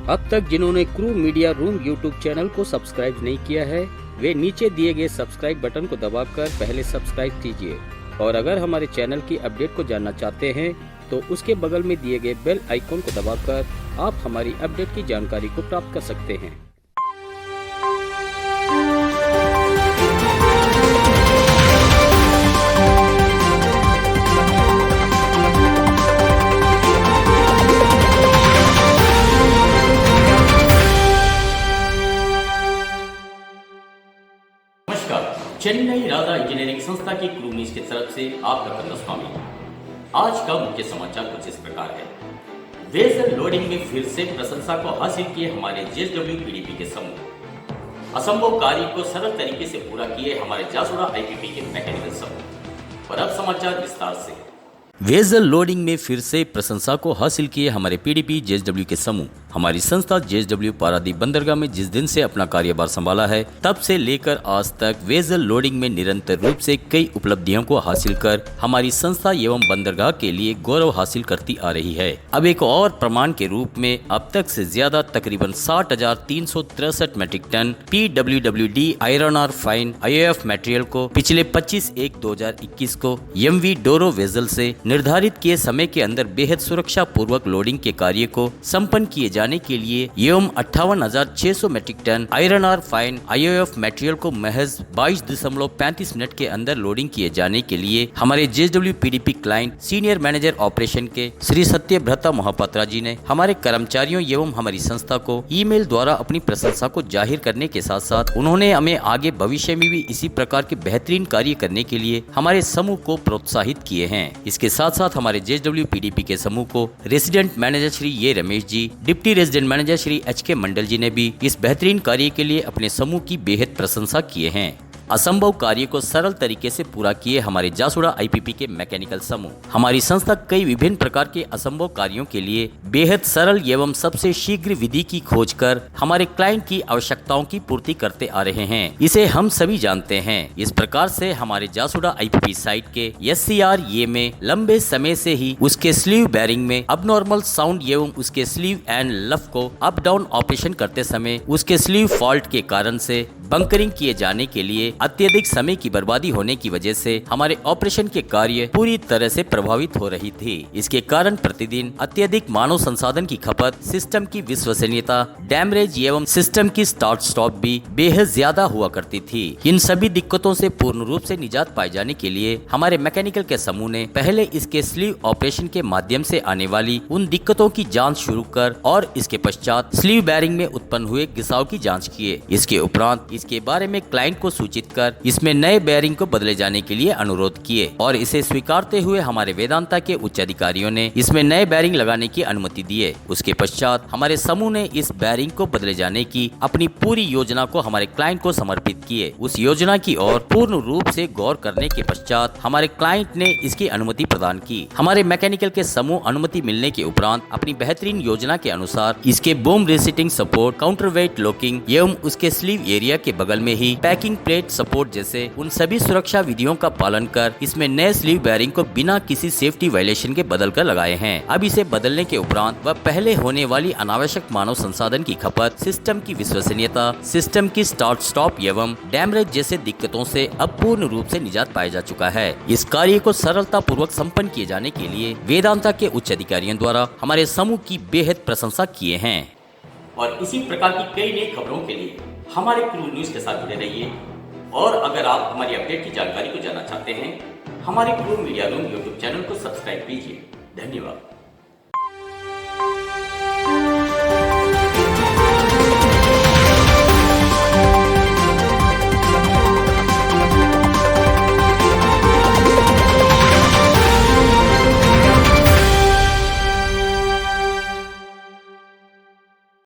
अब तक जिन्होंने crew media room YouTube channel को सब्सक्राइब नहीं किया है, वे नीचे दिए गए सब्सक्राइब बटन को दबाकर पहले सब्सक्राइब कीजिए। और अगर हमारे चैनल की अपडेट को जानना चाहते हैं तो उसके बगल में दिए गए बेल आइकॉन को दबाकर आप हमारी अपडेट की जानकारी को प्राप्त कर सकते हैं। चेन्नई राधा इंजीनियरिंग संस्था की क्रू न्यूज की तरफ से आपका कंदस्वामी। आज का मुख्य समाचार कुछ इस प्रकार है। वेसल लोडिंग में फिर से प्रशंसा को हासिल किए हमारे जेएसडब्ल्यू पीडीपी के समूह। असंभव कार्य को सरल तरीके से पूरा किए हमारे जासुड़ा आईपीपी के मैकेनिकल समूह। और अब समाचार विस्तार से। वेसल लोडिंग में फिर से प्रशंसा को हासिल किए हमारे पीडीपी जेएसडब्ल्यू के समूह। हमारी संस्था जेएसडब्ल्यू पारादीप बंदरगाह में जिस दिन से अपना कार्यभार संभाला है तब से लेकर आज तक वेसल लोडिंग में निरंतर रूप से कई उपलब्धियों को हासिल कर हमारी संस्था एवं बंदरगाह के लिए गौरव हासिल करती आ रही है। अब एक और प्रमाण के रूप में अब तक से ज्यादा तकरीबन 60,363 मेट्रिक टन PWWD आयरन और फाइन IOF मटेरियल को पिछले 25/1/2021 को MV डोरो वेसल से निर्धारित किए समय के अंदर बेहद सुरक्षा पूर्वक लोडिंग के कार्य को संपन्न किए जाने के लिए एवं 58,600 मेट्रिक टन आयरन और फाइन IOF मटेरियल को महज 22.35 मिनट के अंदर लोडिंग किए जाने के लिए हमारे JSW PDP client senior manager operation के श्री सत्यव्रता महापात्रा जी ने हमारे कर्मचारियों एवं हमारी संस्था को ईमेल द्वारा अपनी प्रशंसा को जाहिर करने के साथ साथ उन्होंने हमें आगे भविष्य में भी इसी प्रकार के बेहतरीन कार्य करने के लिए हमारे समूह को प्रोत्साहित किए हैं। इसके साथ साथ हमारे जेएसडब्ल्यू पीडीपी के समूह को resident manager Shri Y Ramesh ji, deputy resident manager Shri HK Mandal ji ने भी इस बेहतरीन कार्य के लिए अपने समूह की बेहद प्रशंसा किए हैं। असंभव कार्य को सरल तरीके से पूरा किए हमारे जासुड़ा आईपीपी के मैकेनिकल समूह। हमारी संस्था कई विभिन्न प्रकार के असंभव कार्यों के लिए बेहद सरल एवं सबसे शीघ्र विधि की खोज कर हमारे क्लाइंट की आवश्यकताओं की पूर्ति करते आ रहे हैं। इसे हम सभी जानते हैं। इस प्रकार से हमारे जासुड़ा आईपीपी साइट के SCRA में लंबे समय से ही उसके स्लीव बैरिंग में अबनॉर्मल साउंड एवं उसके स्लीव एंड लफ को अप डाउन ऑपरेशन करते समय उसके स्लीव फॉल्ट के कारण से बंकरिंग किए जाने के लिए अत्यधिक समय की बर्बादी होने की वजह से हमारे ऑपरेशन के कार्य पूरी तरह से प्रभावित हो रही थी। इसके कारण प्रतिदिन अत्यधिक मानव संसाधन की खपत, सिस्टम की विश्वसनीयता, डैमेज एवं सिस्टम की स्टार्ट स्टॉप भी बेहद ज्यादा हुआ करती थी। इन सभी दिक्कतों से पूर्ण रूप से निजात पाए जाने के लिए हमारे मैकेनिकल के समूह ने पहले इसके स्लीव ऑपरेशन के माध्यम से आने वाली उन दिक्कतों की जाँच शुरू कर और इसके पश्चात स्लीव बैरिंग में उत्पन्न हुए घिसाव की जाँच किए। इसके उपरांत इसके बारे में क्लाइंट को सूचित कर इसमें नए बेयरिंग को बदले जाने के लिए अनुरोध किए और इसे स्वीकारते हुए हमारे वेदांता के उच्च अधिकारियों ने इसमें नए बेयरिंग लगाने की अनुमति दिए। उसके पश्चात हमारे समूह ने इस बेयरिंग को बदले जाने की अपनी पूरी योजना को हमारे क्लाइंट को समर्पित किए। उस योजना की ओर पूर्ण रूप से गौर करने के पश्चात हमारे क्लाइंट ने इसकी अनुमति प्रदान की। हमारे मैकेनिकल के समूह अनुमति मिलने के उपरांत अपनी बेहतरीन योजना के अनुसार इसके बूम रिसीटिंग सपोर्ट, काउंटरवेट लॉकिंग एवं उसके स्लीव एरिया के बगल में ही पैकिंग प्लेट सपोर्ट जैसे उन सभी सुरक्षा विधियों का पालन कर इसमें नए स्लीव बैरिंग को बिना किसी सेफ्टी वायलेशन के बदल कर लगाए हैं। अब इसे बदलने के उपरांत वह पहले होने वाली अनावश्यक मानव संसाधन की खपत, सिस्टम की विश्वसनीयता, सिस्टम की स्टार्ट स्टॉप एवं डैमेज जैसे दिक्कतों से अब पूर्ण रूप से निजात पाया जा चुका है। इस कार्य को सरलता पूर्वक संपन्न किए जाने के लिए वेदांता के उच्च अधिकारियों द्वारा हमारे समूह की बेहद प्रशंसा किए हैं। और इसी प्रकार की कई नई खबरों के लिए हमारे क्रू न्यूज के साथ जुड़े रहिए। और अगर आप हमारी अपडेट की जानकारी को जानना चाहते हैं, हमारे crew media room YouTube channel को सब्सक्राइब कीजिए। धन्यवाद।